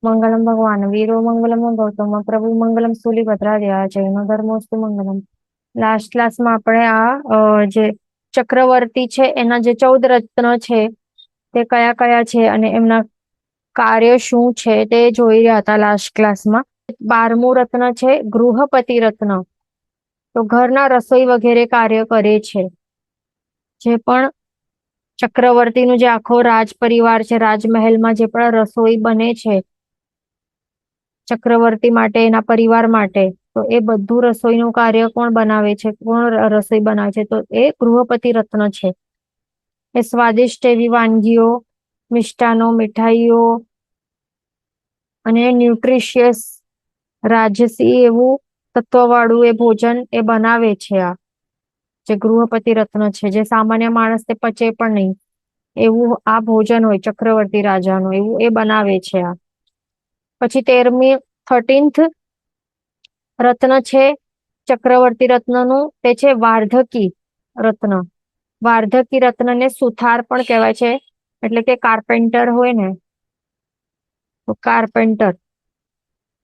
મંગલમ ભગવાન વીરો મંગલમ ગૌતમ પ્રભુ મંગલમ સ્થૂલીભદ્રાદયા જૈનો ધર્મોસ્તુ મંગલમ. લાસ્ટ ક્લાસમાં આપણે જે ચક્રવર્તી છે એના જે 14 રત્ન છે તે કયા કયા છે અને એમના કાર્ય શું છે તે જોઈ રહ્યા હતા લાસ્ટ ક્લાસમાં. 12મું રત્ન છે ગૃહપતિ રત્ન. તો ઘરના રસોઈ વગેરે કાર્ય કરે છે. જે પણ ચક્રવર્તીનું જે આખો રાજ પરિવાર છે, રાજમહેલમાં જે પણ રસોઈ બને છે ચક્રવર્તી માટે, એના પરિવાર માટે, તો એ બધું રસોઈનું કાર્ય કોણ બનાવે છે, કોણ રસોઈ બનાવે છે, તો એ ગૃહપતિ રત્ન છે. એ સ્વાદિષ્ટ એવી વાનગીઓ, મિષ્ટાનો, મીઠાઈઓ અને ન્યુટ્રિશિયસ રાજસી એવું તત્વવાળું એ ભોજન એ બનાવે છે. આ જે ગૃહપતિ રત્ન છે, જે સામાન્ય માણસને પચે પણ નહીં એવું આ ભોજન હોય ચક્રવર્તી રાજાનું, એવું એ બનાવે છે. આ પછી 13th રત્ન છે ચક્રવર્તી રત્નનું, તે છે વાર્ધકી રત્ન. વાર્ધકી રત્નને સુથાર પણ કહેવાય છે, એટલે કે કાર્પેન્ટર હોય ને, તો કાર્પેન્ટર.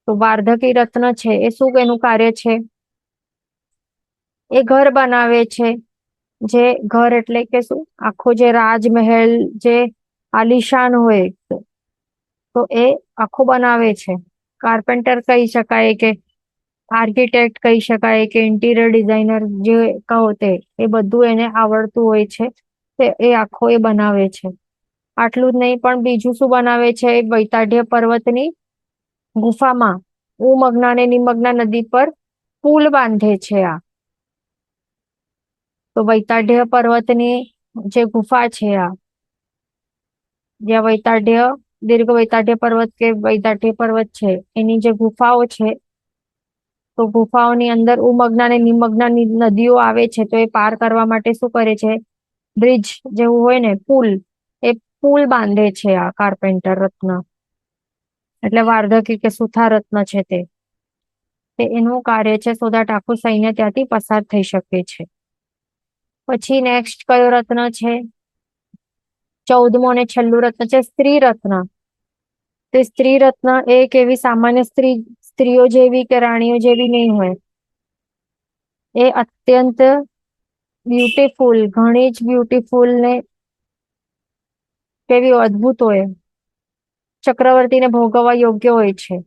તો વાર્ધકી રત્ન છે એ શું એનું કાર્ય છે? એ ઘર બનાવે છે. જે ઘર એટલે કે શું, આખો જે રાજમહેલ જે આલિશાન હોય તો એ આખો બનાવે છે. કાર્પેન્ટર કહી શકાય કે આર્કિટેક્ટ કહી શકાય કે ઇન્ટિરિયર ડિઝાઇનર, જે કહો તે, એ બધું એને આવડતું હોય છે. તે એ આખો એ બનાવે છે. આટલું જ નહીં, પણ બીજું શું બનાવે છે? વૈતાઢ્ય પર્વતની ગુફામાં ઉમગ્ના અને નિમગ્ના નદી પર પુલ બાંધે છે. આ તો વૈતાઢ્ય પર્વતની જે ગુફા છે, આ જ્યાં વૈતાઢ્ય, દીર્ઘ વૈતાઢ્ય પર્વત કે વૈતાઢ્ય પર્વત છે, એની જે ગુફાઓ છે, તો ગુફાઓની અંદર ઉમગ્ના અને નિમગ્ના નદીઓ આવે છે. તો એ પાર કરવા માટે શું કરે છે? બ્રિજ જેવું હોય ને, પુલ, એ પુલ બાંધે છે આ કાર્પેન્ટર રત્ન. એટલે વાર્ધકી કે સુથાર રત્ન છે તે એનું કાર્ય છે, સો દેટ આખું સૈન્ય ત્યાંથી પસાર થઈ શકે છે. પછી નેક્સ્ટ કયો રત્ન છે? 14મું અને છેલ્લું રત્ન છે સ્ત્રી રત્ન. તે સ્ત્રી રત્ન એક એવી સામાન્ય સ્ત્રીઓ જેવી કે રાણીઓ જેવી નહીં હોય. એ અત્યંત બ્યુટીફુલ, ઘણી જ બ્યુટીફુલ ને કેવી અદ્ભુત હોય, ચક્રવર્તીને ભોગવવા યોગ્ય હોય છે.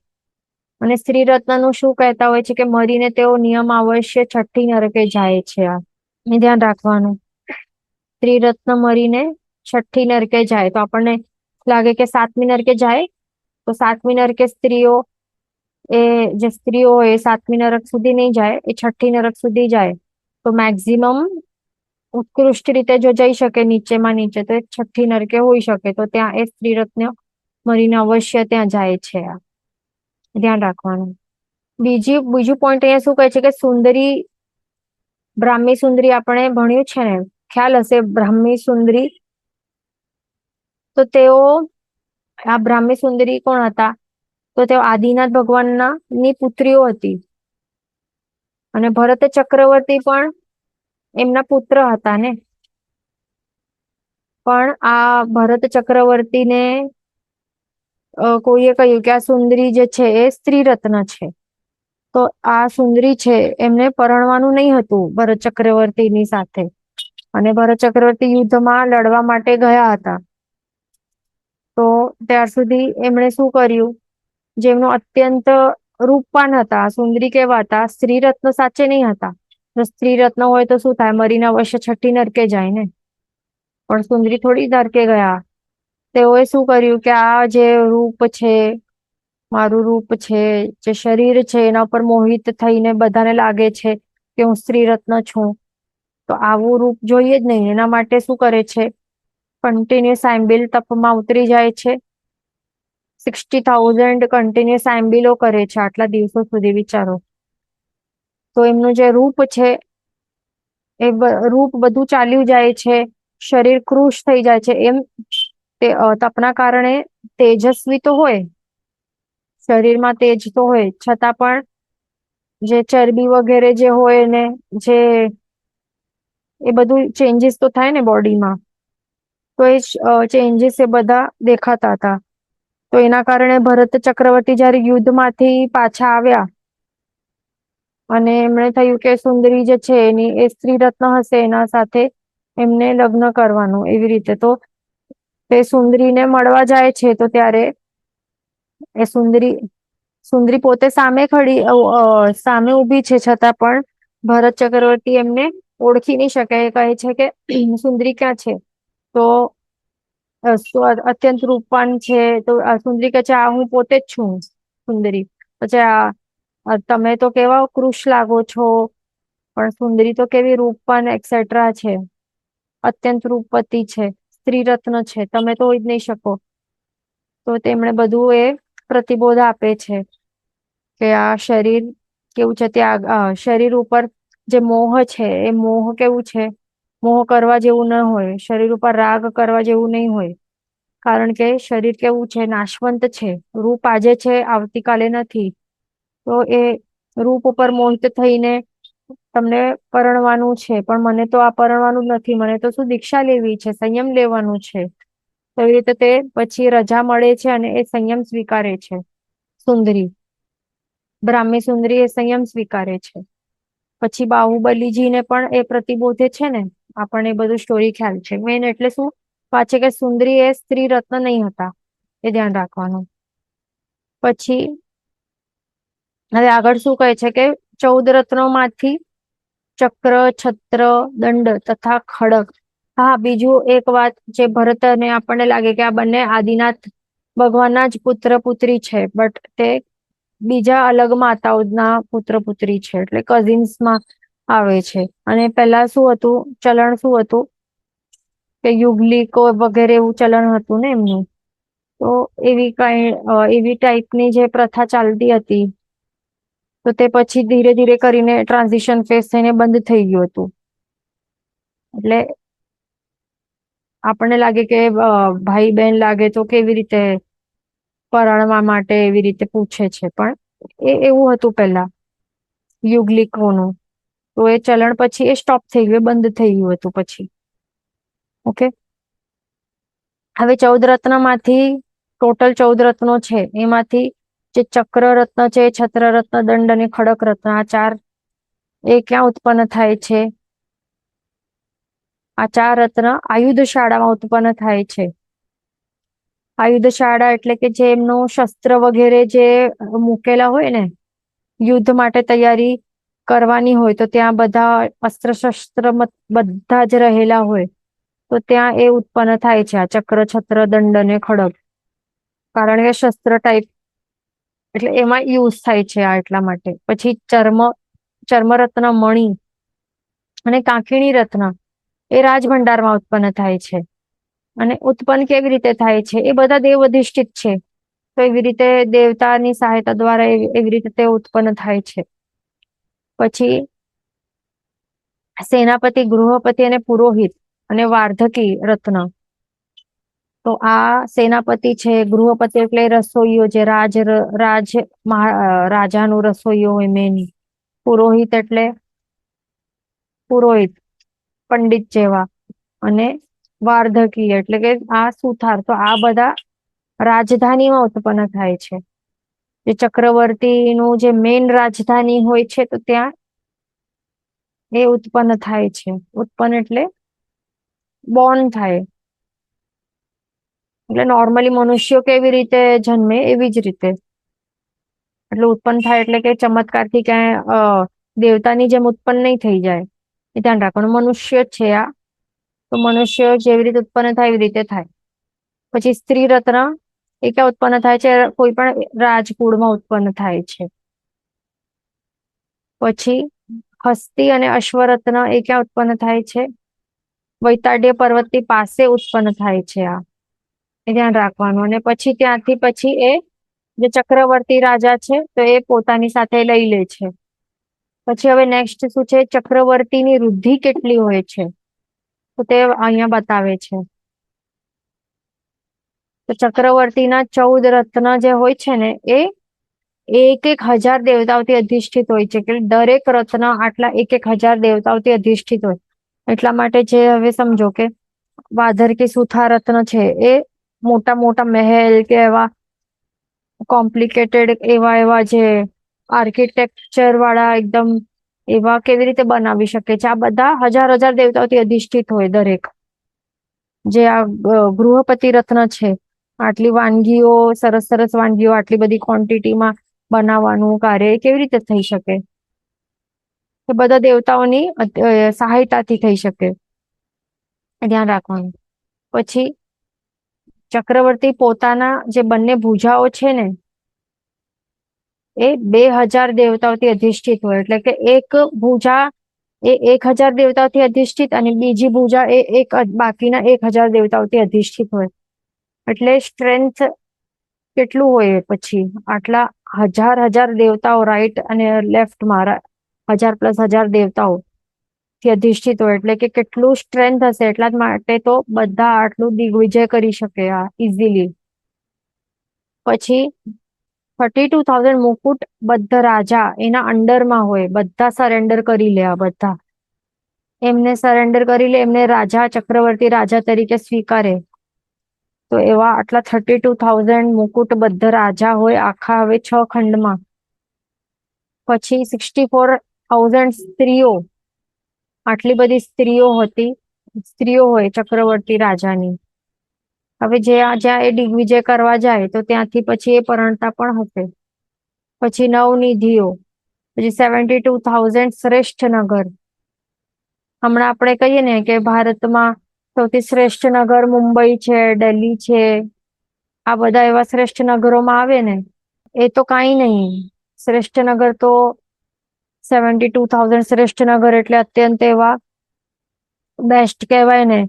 અને સ્ત્રી રત્નનું શું કહેતા હોય છે કે મરીને તેઓ નિયમ અવશ્ય છઠ્ઠી નરકે જાય છે. આ એ ધ્યાન રાખવાનું. સ્ત્રી રત્ન મરીને છઠ્ઠી નરકે જાય, તો આપણને લાગે કે 7મી નરકે જાય, તો 7મી નરકે સ્ત્રીઓ, એ જે સ્ત્રીઓ હોય એ 7મી નરક સુધી નહીં જાય, એ છઠ્ઠી નરક સુધી જાય. તો મેક્સિમમ ઉત્કૃષ્ટ રીતે જો જઈ શકે નીચેમાં નીચે, તો છઠ્ઠી નરકે હોઈ શકે. તો ત્યાં એ સ્ત્રી રત્ન મરીને અવશ્ય ત્યાં જાય છે. આ ધ્યાન રાખવાનું. બીજું પોઈન્ટ અહીંયા શું કહે છે કે સુંદરી, બ્રાહ્મી સુંદરી આપણે ભણ્યું છે ને, ખ્યાલ હશે બ્રાહ્મી સુંદરી. તો તેઓ, આ બ્રાહ્મી સુંદરી કોણ હતા? તો તેઓ આદિનાથ ભગવાનના ની પુત્રીઓ હતી. અને ભરત ચક્રવર્તી પણ એમના પુત્ર હતા ને. પણ આ ભરત ચક્રવર્તીને કોઈએ કહ્યું કે આ સુંદરી જે છે એ સ્ત્રી રત્ન છે. તો આ સુંદરી છે એમને પરણવાનું નહીં હતું ભરત ચક્રવર્તીની સાથે. અને ભરત ચક્રવર્તી યુદ્ધમાં લડવા માટે ગયા હતા. તો ત્યાર સુધી એમણે શું કર્યું? જેમનું અત્યંત રૂપવાન હતા, સુંદરી કેવા હતા? સ્ત્રી રત્ન સાચે નહીં હતા. તો સ્ત્રી રત્ન હોય તો શું થાય? મરીને અવશ્ય છઠ્ઠી નરકે જાય ને. પણ સુંદરી થોડી નરકે ગયા. તેઓએ શું કર્યું કે આ જે રૂપ છે, મારું રૂપ છે, જે શરીર છે, એના પર મોહિત થઈને બધાને લાગે છે કે હું સ્ત્રી રત્ન છું. તો આવું રૂપ જોઈએ જ નહીં. એના માટે શું કરે છે? કન્ટિન્યુઅસ આંબિલ તપમાં ઉતરી જાય છે. 60,000 કન્ટિન્યુઅસ આંબિલો કરે છે આટલા દિવસો સુધી, વિચારો. તો એમનું જે રૂપ છે એ રૂપ બધું ચાલ્યું જાય છે, શરીર કૃશ થઈ જાય છે. એમ તે તપના કારણે તેજસ્વી તો હોય, શરીરમાં તેજ તો હોય, છતાં પણ જે ચરબી વગેરે જે હોય ને, જે એ બધું ચેન્જીસ તો થાય ને બોડીમાં. તો એ ચેન્જીસ એ બધા દેખાતા હતા. તો એના કારણે ભરત ચક્રવર્તી જયારે યુદ્ધમાંથી પાછા આવ્યા અને એમણે થયું કે સુંદરી જે છે એની એ સ્ત્રી રત્ન હશે એના સાથે એમને લગ્ન કરવાનું એવી રીતે. તો તે સુંદરીને મળવા જાય છે તો ત્યારે એ સુંદરી પોતે સામે ઊભી છે, છતાં પણ ભરત ચક્રવર્તી એમને ઓળખી નહીં શકે. એ કહે છે કે સુંદરી ક્યાં છે? તો અત્યંત રૂપવાન છે. તો સુંદરી કહે છે આ હું પોતે જ છું સુંદરી. પછી તમે તો કેવા કૃશ લાગો છો, પણ સુંદરી તો કેવી રૂપવાન એક્સેટ્રા છે, અત્યંત રૂપવતી છે, સ્ત્રી રત્ન છે, તમે તો હોઈ જ નહીં શકો. તો તેમણે બધું એ પ્રતિબોધ આપે છે કે આ શરીર કેવું છે, ત્યાં શરીર ઉપર જે મોહ છે એ મોહ કેવું છે, મોહ કરવા જેવું ન હોય, શરીર ઉપર રાગ કરવા જેવું નહીં હોય. કારણ કે શરીર કેવું છે, નાશવંત છે, રૂપ આજે છે આવતીકાલે નથી. તો એ રૂપ ઉપર મોહિત થઈને તમને પરણવાનું છે, પણ મને તો આ પરણવાનું જ નથી, મને તો શું દીક્ષા લેવી છે, સંયમ લેવાનું છે. તો એવી રીતે તે પછી રજા મળે છે અને એ સંયમ સ્વીકારે છે. સુંદરી બ્રાહ્મી સુંદરી એ સંયમ સ્વીકારે છે. પછી બાહુબલીજીને પણ એ પ્રતિબોધે છે ને, આપણને એ બધું સ્ટોરી ખ્યાલ છે. મેન એટલે શું પાછે કે સુંદરી એ સ્ત્રી રત્ન નહીં હતા, એ ધ્યાન રાખવાનું. પછી હવે આગળ શું કહે છે કે 14 રત્નોમાંથી ચક્ર, છત્ર, દંડ તથા ખડગ. હા, બીજું એક વાત જે ભરતને આપણને લાગે કે આ બંને આદિનાથ ભગવાનના જ પુત્ર પુત્રી છે, બટ તે બીજા અલગ માતાઓના પુત્ર પુત્રી છે, એટલે કઝિન્સમાં આવે છે. અને પેલા શું હતું, ચલણ શું હતું કે યુગલિકો વગેરે એવું ચલણ હતું ને એમનું. તો એવી ટાઈપની જે પ્રથા ચાલતી હતી, તો તે પછી ધીરે ધીરે કરીને ટ્રાન્ઝિશન ફેસ થઈને બંધ થઈ ગયું હતું. એટલે આપણને લાગે કે ભાઈ બહેન લાગે તો કેવી રીતે પરણવા માટે એવી રીતે પૂછે છે, પણ એવું હતું પેલા યુગલિકોનું. તો એ ચલણ પછી એ સ્ટોપ થઈ ગયું, બંધ થઈ ગયું હતું પછી. ઓકે, હવે 14 રત્નમાંથી ટોટલ 14 રત્નો છે, એમાંથી જે ચક્ર રત્ન છે, છત્ર રત્ન, દંડ અને ખડક રત્ન, આ ચાર એ ક્યાં ઉત્પન્ન થાય છે? આ ચાર રત્ન આયુધ શાળામાં ઉત્પન્ન થાય છે. આયુધ શાળા એટલે કે જે એમનું શસ્ત્ર વગેરે જે મૂકેલા હોય ને, યુદ્ધ માટે તૈયારી કરવાની હોય, તો ત્યાં બધા અસ્ત્ર શસ્ત્ર બધા જ રહેલા હોય. તો ત્યાં એ ઉત્પન્ન થાય છે, આ ચક્ર, છત્ર, દંડ અને ખડગ. કારણ કે શસ્ત્ર ટાઈપ એટલે એમાં યુઝ થાય છે આ એટલા માટે. પછી ચર્મરત્ન, મણિ અને કાંકીણી રત્ન એ રાજભંડારમાં ઉત્પન્ન થાય છે. અને ઉત્પન્ન કેવી રીતે થાય છે? એ બધા દેવ અધિષ્ઠિત છે, તો એવી રીતે દેવતાની સહાયતા દ્વારા એવી રીતે તે ઉત્પન્ન થાય છે. પછી સેનાપતિ, ગૃહપતિ અને પુરોહિત અને વાર્ધકી રત્ન. તો આ સેનાપતિ છે, ગૃહપતિ એટલે રસોઈયો, જે રાજાનું રસોઈયો હોય મેન. પુરોહિત એટલે પુરોહિત, પંડિત જેવા. અને વાર્ધકી એટલે કે આ સુથાર. તો આ બધા રાજધાનીમાં ઉત્પન્ન થાય છે. જે ચક્રવર્તીનું જે મેન રાજધાની હોય છે, તો ત્યાં એ ઉત્પન્ન થાય છે. ઉત્પન્ન એટલે બોર્ન થાય. એટલે નોર્મલી મનુષ્યો કેવી રીતે જન્મે એવી જ રીતે. એટલે ઉત્પન્ન થાય એટલે કે ચમત્કારથી ક્યાંય દેવતાની જેમ ઉત્પન્ન નહીં થઈ જાય, એ ધ્યાન રાખવાનું. મનુષ્ય જ છે આ, તો મનુષ્ય જેવી રીતે ઉત્પન્ન થાય એવી રીતે થાય. પછી સ્ત્રી રત્ન એ ક્યાં ઉત્પન્ન થાય છે? કોઈ પણ રાજકુળમાં ઉત્પન્ન થાય છે. પછી હસ્તી અને અશ્વરત્ન એ ક્યાં ઉત્પન્ન થાય છે? વૈતાડ્ય પર્વતની પાસે ઉત્પન્ન થાય છે આ, એ ધ્યાન રાખવાનું. અને પછી ત્યાંથી પછી એ જે ચક્રવર્તી રાજા છે, તો એ પોતાની સાથે લઈ લે છે. પછી હવે નેક્સ્ટ શું છે? ચક્રવર્તીની વૃદ્ધિ કેટલી હોય છે, તો તે અહીંયા બતાવે છે. તો ચક્રવર્તીના 14 રત્ન જે હોય છે ને, એ 1,000 દેવતાઓથી અધિષ્ઠિત હોય છે. કે દરેક રત્ન આટલા 1,000 દેવતાઓથી અધિષ્ઠિત હોય. એટલા માટે જે હવે સમજો કે વાધર કે સુથા રત્ન છે, એ મોટા મોટા મહેલ કે એવા કોમ્પ્લિકેટેડ એવા એવા જે આર્કિટેક્ચર વાળા એકદમ એવા કેવી રીતે બનાવી શકે છે? આ બધા હજાર હજાર દેવતાઓથી અધિષ્ઠિત હોય દરેક. જે આ ગૃહપતિ રત્ન છે, આટલી વાનગીઓ, સરસ સરસ વાનગીઓ આટલી બધી ક્વોન્ટિટીમાં બનાવવાનું કાર્ય એ કેવી રીતે થઈ શકે? એ બધા દેવતાઓની સહાયતાથી થઈ શકે, એ ધ્યાન રાખવાનું. પછી ચક્રવર્તી પોતાના જે બંને ભુજાઓ છે ને, એ 2000 દેવતાઓથી અધિષ્ઠિત હોય. એટલે કે એક ભુજા એ 1000 દેવતાઓથી અધિષ્ઠિત અને બીજી ભુજા એ બાકીના 1000 દેવતાઓથી અધિષ્ઠિત હોય. એટલે સ્ટ્રેન્થ કેટલું હોય પછી? આટલા હજાર હજાર દેવતાઓ રાઈટ અને લેફ્ટ મારા 1000 + 1000 દેવતાઓ થી અધિષ્ઠિત હોય. એટલે કે કેટલું સ્ટ્રેન્થ હશે? એટલા જ માટે તો બધા આટલું દિગ્વિજય કરી શકે આ ઇઝીલી. પછી 32,000 મુકુટ બદ્ધ રાજા એના અંડરમાં હોય, બધા સરેન્ડર કરી લે. આ બધા એમને સરેન્ડર કરી લે, એમને રાજા ચક્રવર્તી રાજા તરીકે સ્વીકારે. તો એવા આટલા 32,000 મુકુટ બદ્ધ રાજા હોય આખા હવે 6 ખંડમાં. પછી 64,000 સ્ત્રીઓ, આટલી બધી સ્ત્રીઓ હોય ચક્રવર્તી રાજાની. હવે જ્યાં એ દિગ્વિજય કરવા જાય તો ત્યાંથી પછી એ પરણતા પણ હશે. પછી નવનિધિઓ, પછી 72,000 શ્રેષ્ઠ નગર. હમણાં આપણે કહીએ ને કે ભારતમાં સૌથી શ્રેષ્ઠ નગર મુંબઈ છે, દિલ્હી છે, આ બધા એવા શ્રેષ્ઠ નગરોમાં આવે ને, એ તો કઈ નહીં. શ્રેષ્ઠ નગર તો 72,000 શ્રેષ્ઠ નગર એટલે અત્યંત એવા બેસ્ટ કહેવાય ને,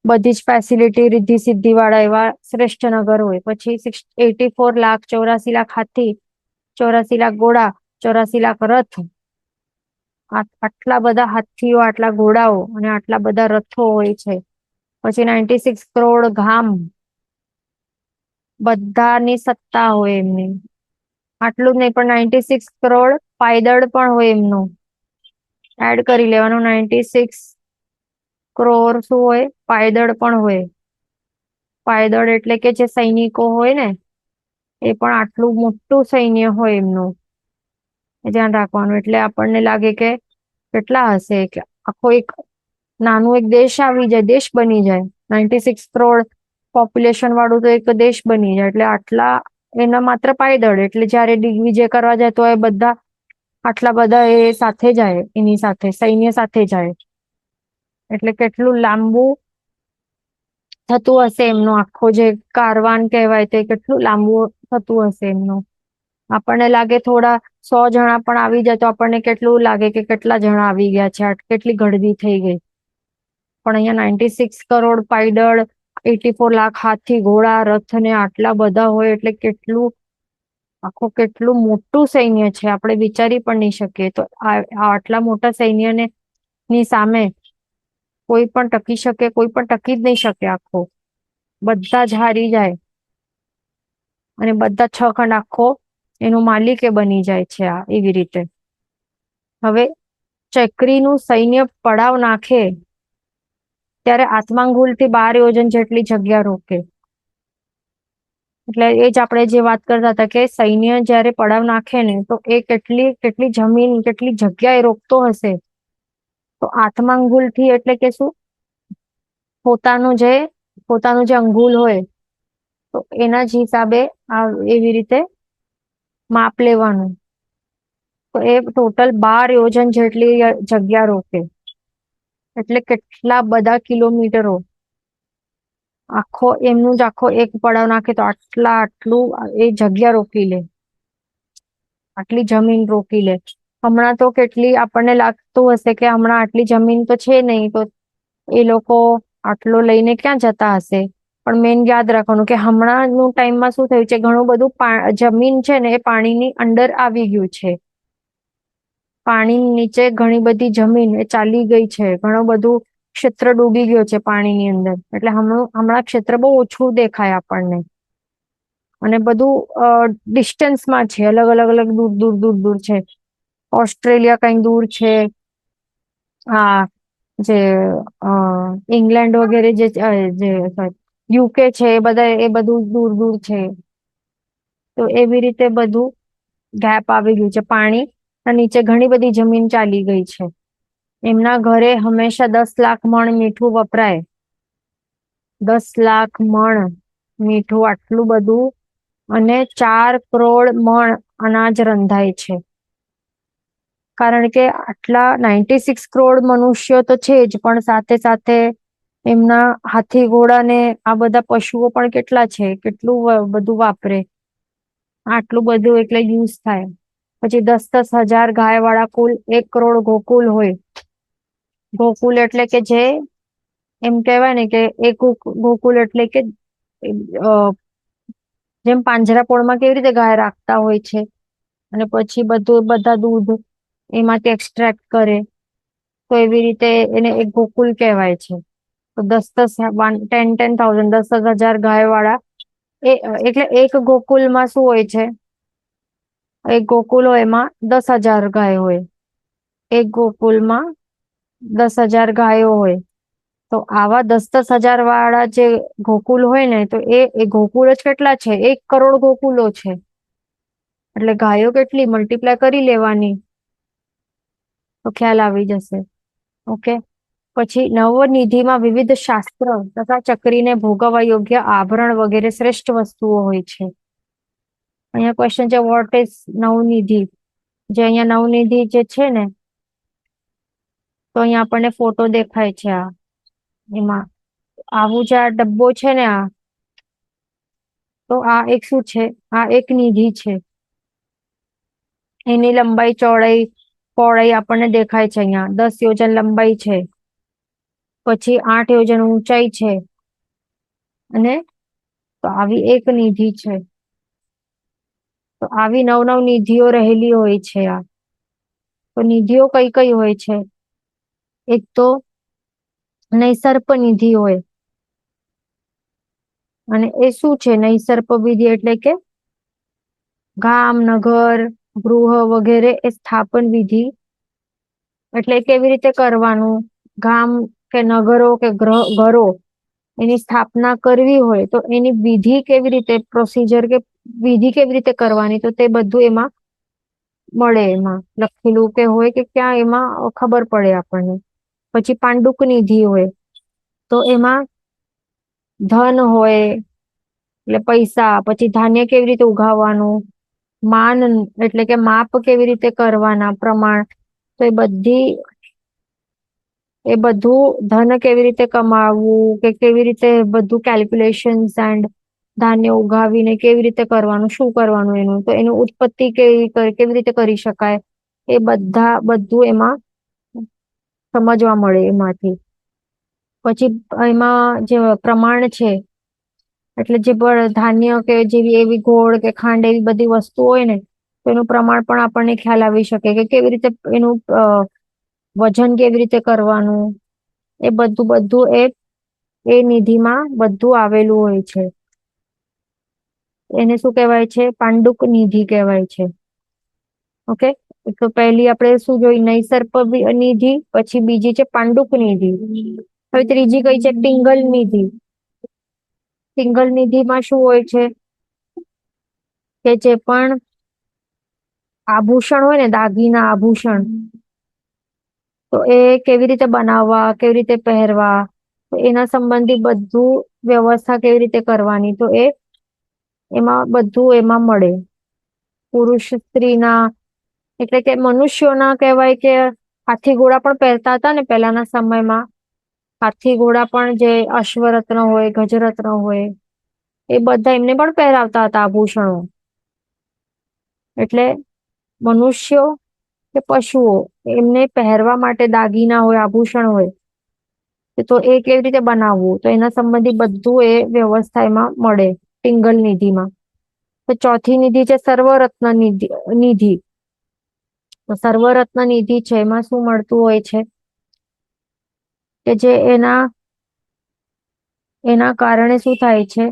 બધી જ ફેસિલિટી રિદ્ધિ સિદ્ધિ વાળા એવા શ્રેષ્ઠ નગર હોય. પછી 84 લાખ, 84 લાખ હાથી, 84 લાખ ઘોડા, 84 લાખ રથ. આટલા બધા હાથીઓ, આટલા ઘોડાઓ અને આટલા બધા રથો હોય છે. પછી 96 કરોડ ગામ, બધાની સત્તા હોય એમની. આટલું જ નહીં પણ 96 કરોડ પાયદળ પણ હોય એમનું. એડ કરી લેવાનું. 96 કરોડ શું હોય? પાયદળ પણ હોય. પાયદળ એટલે કે જે સૈનિકો હોય ને, એ પણ આટલું મોટું સૈન્ય હોય એમનું. એ ધ્યાન રાખવાનું. એટલે આપણને લાગે કે કેટલા હશે, કે આખો એક નાનું એક દેશ આવી જાય, દેશ બની જાય. 96 કરોડ પોપ્યુલેશન વાળું તો એક દેશ બની જાય. એટલે આટલા એના માત્ર પાયદળ. એટલે જયારે દિગ્વિજય કરવા જાય તો એ બધા આટલા બધા એ સાથે જાય, એની સાથે સૈન્ય સાથે જાય. એટલે કેટલું લાંબુ થતું હશે એમનું આખો જે કારવાન કહેવાય તે, કેટલું લાંબુ થતું હશે એમનું. આપણને લાગે થોડા 100 જણા પણ આવી જાય તો આપણને કેટલું લાગે કે કેટલા જણા આવી ગયા છે, કેટલી ગળદી થઈ ગઈ. પણ અહીંયા 96 કરોડ પાયદળ, 84 લાખ હાથી ઘોડા રથ ને આટલા બધા હોય. એટલે કેટલું મોટું સૈન્ય છે, આપણે વિચારી પણ નહીં શકીએ. તો આટલા મોટા સૈન્યને ની સામે કોઈ પણ ટકી શકે? કોઈ પણ ટકી જ નહીં શકે. આખો બધા જ હારી જાય અને બધા 6 ખંડ આખો એનું માલિક એ બની જાય છે. આ એવી રીતે. હવે ચક્રીનું સૈન્ય પડાવ નાખે ત્યારે આત્માંગુલ થી 12 યોજન જેટલી જગ્યા રોકે. એટલે એ જ આપણે જે વાત કરતા હતા કે સૈન્ય જયારે પડાવ નાખે ને, તો એ કેટલી જમીન, કેટલી જગ્યા એ રોકતો હશે. તો આત્માંગુલ થી એટલે કે શું? પોતાનું જે અંગુલ હોય, તો એના જ હિસાબે એવી રીતે માપ લેવાનું. તો એ ટોટલ 12 યોજન જેટલી જગ્યા રોકે. એટલે કેટલા બધા કિલોમીટરો. એમનું જ આખો એક પડાવ નાખે તો આટલું એ જગ્યા રોકી લે, આટલી જમીન રોકી લે. હમણાં તો કેટલી આપણને લાગતું હશે કે હમણાં આટલી જમીન તો છે નહીં, તો એ લોકો આટલો લઈને ક્યાં જતા હશે? પણ મેન યાદ રાખવાનું કે હમણાંનું ટાઈમમાં શું થયું છે, ઘણું બધું જમીન છે ને એ પાણીની અંદર આવી ગયું છે. પાણી નીચે ઘણી બધી જમીન એ ચાલી ગઈ છે. ઘણું બધું ક્ષેત્ર ડૂબી ગયો છે પાણીની અંદર. એટલે હમણાં ક્ષેત્ર બહુ ઓછું દેખાય આપણને. અને બધું ડિસ્ટન્સમાં છે, અલગ અલગ અલગ દૂર દૂર દૂર દૂર છે. ઓસ્ટ્રેલિયા કઈ દૂર છે. હા, જે ઇંગ્લેન્ડ વગેરે યુકે છે, એ બધું દૂર દૂર છે. તો એવી રીતે બધું ગેપ આવી ગયું છે. પાણી નીચે ઘણી બધી જમીન ચાલી ગઈ છે. એમના ઘરે હંમેશા 10 લાખ મણ મીઠું વપરાય. 10 લાખ મણ મીઠું, આટલું બધું, અને 4 કરોડ મણ અનાજ રંધાય છે. કારણ કે આટલા 96 કરોડ મનુષ્યો તો છે જ, પણ સાથે સાથે એમના હાથી ઘોડા ને આ બધા પશુઓ પણ કેટલા છે, કેટલું બધું વાપરે. આટલું બધું એટલે યુઝ થાય. પછી 10-10 હજાર ગાય વાળા કુલ 1 કરોડ ગોકુલ હોય. ગોકુલ એટલે કે જે એમ કેવાય ને કે એક ગોકુલ એટલે કે જેમ પાંજરાપોળમાં કેવી રીતે ગાય રાખતા હોય છે, અને પછી બધા દૂધ એમાંથી એક્સ્ટ્રેક્ટ કરે, તો એવી રીતે એને એક ગોકુલ કહેવાય છે. તો 10-10 10,000 10,000 ગાય વાળા એટલે એક ગોકુલમાં શું હોય છે, એક ગોકુલ હોય એમાં 10,000 ગાય હોય. એક ગોકુલમાં 10,000 ગાયો હોય. તો આવા 10-10 હજાર વાળા જે ગોકુલ હોય ને, તો એ ગોકુળ જ કેટલા છે, 1 કરોડ ગોકુલો છે. એટલે ગાયો કેટલી મલ્ટીપ્લાય કરી લેવાની, તો ખ્યાલ આવી જશે. ઓકે. પછી નવનિધિમાં વિવિધ શાસ્ત્ર તથા ચક્રીને ભોગવવા યોગ્ય આભરણ વગેરે શ્રેષ્ઠ વસ્તુઓ હોય છે. અહીંયા ક્વેશ્ચન છે, વોટ ઇઝ નવનિધિ? જે અહીંયા નવનિધિ જે છે ને, તો અહીંયા આપણને ફોટો દેખાય છે. એમાં આવું જે આ ડબ્બો છે ને, તો આ એક શું છે, આ એક નિધિ છે. એની લંબાઈ, ચોડાઈ, પહોળાઈ આપણને દેખાય છે. અહીંયા 10 યોજન લંબાઈ છે, પછી 8 યોજન ઊંચાઈ છે, અને તો આવી એક નિધિ છે. તો આવી 9 નિધિઓ રહેલી હોય છે. તો નિધિઓ કઈ કઈ હોય છે? એક તો નૈસર્પ નિધિ હોય. અને એ શું છે નૈસર્પ વિધિ? એટલે કે ગામ, નગર, ગૃહ વગેરે એ સ્થાપન વિધિ. એટલે કેવી રીતે કરવાનું? ગામ કે નગરો કે ઘરો એની સ્થાપના કરવી હોય, તો એની વિધિ કેવી રીતે, પ્રોસીજર કે વિધિ કેવી રીતે કરવાની, તો તે બધું એમાં મળે. એમાં લખેલું કે હોય કે ક્યાં, એમાં ખબર પડે આપણને. પછી પાંડુક નિધિ હોય. તો એમાં ધન હોય, એટલે પૈસા. પછી ધાન્ય કેવી રીતે ઉગાવવાનું, માન એટલે કે માપ કેવી રીતે કરવાના, પ્રમાણ. તો એ બધું ધન કેવી રીતે કમાવવું, કે કેવી રીતે બધું કેલ્ક્યુલેશન્સ એન્ડ ધાન્ય ઉગાવીને કેવી રીતે કરવાનું, શું કરવાનું એનું, તો એનું ઉત્પત્તિ કેવી રીતે કરી શકાય, એ બધું એમાં સમજવા મળે એમાંથી. પછી એમાં જે પ્રમાણ છે, એટલે જે ધાન્ય કે જેવી એવી ગોળ કે ખાંડ એવી બધી વસ્તુ હોય ને, તો એનું પ્રમાણ પણ આપણને ખ્યાલ આવી શકે, કે કેવી રીતે એનું વજન કેવી રીતે કરવાનું. એ બધું એ નિધિમાં બધું આવેલું હોય છે. એને શું કહેવાય છે? પાંડુક નિધિ કહેવાય છે. ઓકે. તો પહેલી આપણે શું જોઈ? નૈસર્પ નિધિ. પછી બીજી છે પાંડુક નિધિ. હવે ત્રીજી કઈ છે? પિંગલ નિધિ. પિંગલ નિધિમાં શું હોય છે? કે જે પણ આભૂષણ હોય ને, દાગીના, આભૂષણ, તો એ કેવી રીતે બનાવવા, કેવી રીતે પહેરવા, તો એના સંબંધી બધું વ્યવસ્થા કેવી રીતે કરવાની, તો એમાં બધું એમાં મળે. પુરુષ સ્ત્રીના એટલે કે મનુષ્યોના કહેવાય કે હાથી ઘોડા પણ પહેરતા હતા ને પહેલાના સમયમાં. હાથી ઘોડા પણ, જે અશ્વરત્ન હોય, ગજરત્ન હોય, એ બધા એમને પણ પહેરાવતા હતા આભૂષણો. એટલે મનુષ્યો કે પશુઓ, એમને પહેરવા માટે દાગીના હોય, આભૂષણ હોય, તો એ કેવી રીતે બનાવવું, તો એના સંબંધી બધું એ વ્યવસ્થા એમાં મળે પિંગલ નિધિમાં. તો ચોથી નિધિ છે સર્વરત્ન નિધિ. તો સર્વરત્ન નિધિ છે, એમાં શું મળતું હોય છે? કે જે એના કારણે શું થાય છે?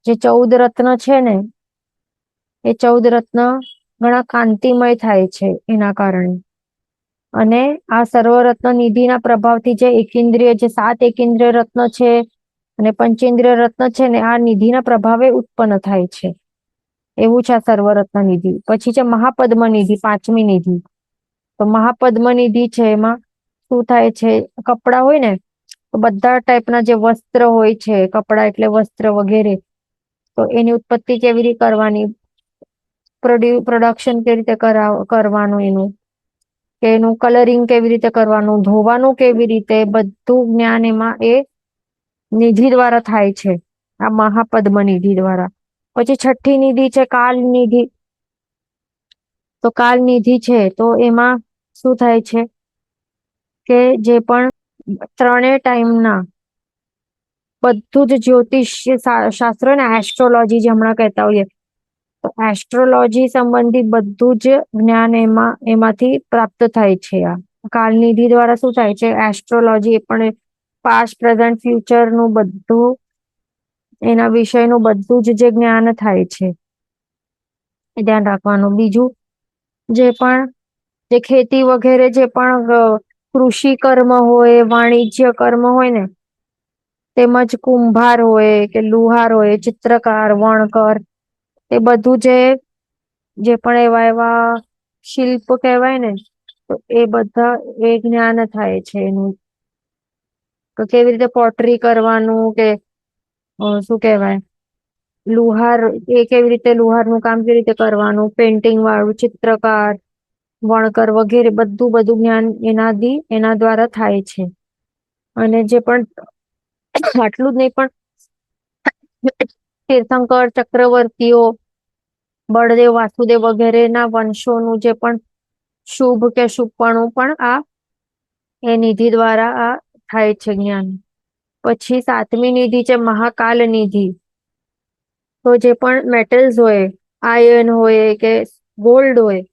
જે 14 રત્ન છે ને, એ 14 રત્ન ઘણા કાંતિમય થાય છે એના કારણે. અને આ સર્વરત્ન નિધિના પ્રભાવથી જે એકેન્દ્રિય, જે 7 એકેન્દ્રિય રત્ન છે અને પંચેન્દ્રિય રત્ન છે ને, આ નિધિના પ્રભાવે ઉત્પન્ન થાય છે. એવું છે આ સર્વરત્ન નિધિ. પછી છે મહાપદ્મ નિધિ, પાંચમી નિધિ. તો મહાપદ્મ નિધિ છે એમાં શું થાય છે, કપડા હોય ને તો બધા ટાઈપના જે વસ્ત્ર હોય છે, કપડા એટલે વસ્ત્ર વગેરે, તો એની ઉત્પત્તિ કેવી રીતે કરવાની, પ્રોડક્શન કેવી રીતે કરવાનું એનું, કે એનું કલરિંગ કેવી રીતે કરવાનું, ધોવાનું કેવી રીતે, બધું જ્ઞાન એમાં એ નિધિ દ્વારા થાય છે, આ મહાપદ્મ નિધિ દ્વારા. પછી છઠ્ઠી નિધિ છે કાલ નિધિ. તો કાલ નિધિ છે તો એમાં શું થાય છે કે જે પણ ત્રણેય ટાઈમના બધું જ જ્યોતિષ શાસ્ત્ર ને, એસ્ટ્રોલોજી જે હમણાં કહેતા હોઈએ, તો એસ્ટ્રોલોજી સંબંધી બધું જ જ્ઞાન એમાંથી પ્રાપ્ત થાય છે. આ કાલનિધિ દ્વારા શું થાય છે, એસ્ટ્રોલોજી એ પણ પાસ્ટ પ્રેઝન્ટ ફ્યુચર નું બધું, એના વિષયનું બધું જ જે જ્ઞાન થાય છે એ ધ્યાન રાખવાનું. બીજું જે પણ જે ખેતી વગેરે જે પણ કૃષિ કર્મ હોય, વાણિજ્ય કર્મ હોય ને, તેમજ કુંભાર હોય કે લુહાર હોય, ચિત્રકાર, વણકર, એ બધું જે પણ એવા એવા શિલ્પ કહેવાય ને, તો એ બધા એ જ્ઞાન થાય છે એનું, તો કેવી રીતે પોટરી કરવાનું, કે શું કહેવાય, લુહાર, એ કેવી રીતે લુહારનું કામ કેવી રીતે કરવાનું, પેન્ટિંગ વાળું, ચિત્રકાર, વણકર વગેરે બધું બધું જ્ઞાન એના દ્વારા થાય છે. અને જે પણ આટલું જ નહીં, પણ તીર્થંકર, ચક્રવર્તીઓ, બળદેવ, વાસુદેવ વગેરેના વંશોનું જે પણ શુભ કે શુભપણું પણ આ એ નિધિ દ્વારા આ થાય છે જ્ઞાન. પછી સાતમી નિધિ છે મહાકાલ નિધિ. તો જે પણ મેટલ્સ હોય, આયર્ન હોય કે ગોલ્ડ હોય